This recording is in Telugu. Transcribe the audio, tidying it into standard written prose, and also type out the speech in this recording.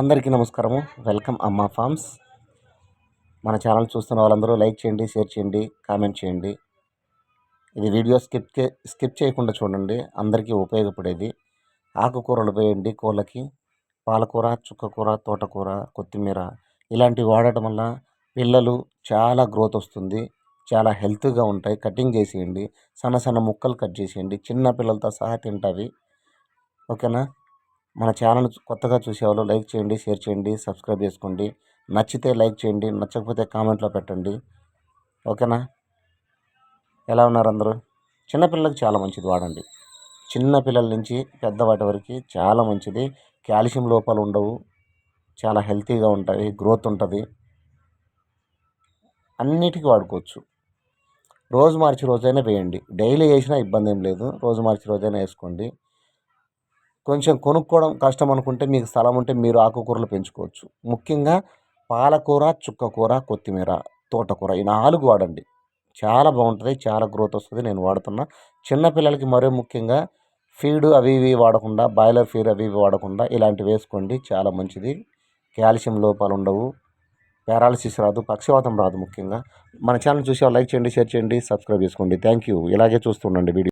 అందరికీ నమస్కారము. వెల్కమ్ అమ్మ ఫార్మ్స్. మన ఛానల్ చూస్తున్న వాళ్ళందరూ లైక్ చేయండి, షేర్ చేయండి, కామెంట్ చేయండి. ఇది వీడియో స్కిప్ చేయకుండా చూడండి, అందరికీ ఉపయోగపడేది. ఆకుకూరలు వేయండి కోళ్ళకి. పాలకూర, చుక్కకూర, తోటకూర, కొత్తిమీర ఇలాంటివి వాడటం వల్ల పిల్లలు చాలా గ్రోత్ వస్తుంది, చాలా హెల్త్గా ఉంటాయి. కటింగ్ చేసేయండి, సన్న సన్న ముక్కలు కట్ చేసేయండి, చిన్న పిల్లలతో సహా తింటావి. ఓకేనా? మన ఛానల్ కొత్తగా చూసేవాళ్ళు లైక్ చేయండి, షేర్ చేయండి, సబ్స్క్రైబ్ చేసుకోండి. నచ్చితే లైక్ చేయండి, నచ్చకపోతే కామెంట్లో పెట్టండి. ఓకేనా? ఎలా ఉన్నారు అందరూ? చిన్నపిల్లలకి చాలా మంచిది వాడండి. చిన్న పిల్లల నుంచి పెద్దవాటి వరకు చాలా మంచిది. కాల్షియం లోపాలు ఉండవు, చాలా హెల్తీగా ఉంటాయి, గ్రోత్ ఉంటుంది, అన్నిటికీ వాడుకోవచ్చు. రోజు మార్చి రోజైనా వేయండి. డైలీ వేసినా ఇబ్బంది ఏం లేదు, రోజు మార్చి రోజైనా వేసుకోండి. కొంచెం కొనుక్కోవడం కష్టం అనుకుంటే మీకు స్థలం ఉంటే మీరు ఆకుకూరలు పెంచుకోవచ్చు. ముఖ్యంగా పాలకూర, చుక్కకూర, కొత్తిమీర, తోటకూర ఈ 4 వాడండి. చాలా బాగుంటుంది, చాలా గ్రోత్ వస్తుంది. నేను వాడుతున్నా. చిన్నపిల్లలకి మరీ ముఖ్యంగా ఫీడ్ అవి ఇవి వాడకుండా, బాయిలర్ ఫీడ్ అవి ఇవి వాడకుండా ఇలాంటివి వేసుకోండి, చాలా మంచిది. కాల్షియం లోపాలు ఉండవు, పారాలసిస్ రాదు, పక్షవాతం రాదు. ముఖ్యంగా మన ఛానల్ చూసి లైక్ చేయండి, షేర్ చేయండి, సబ్స్క్రైబ్ చేసుకోండి. Thank you. ఇలాగే చూస్తుండండి వీడియో.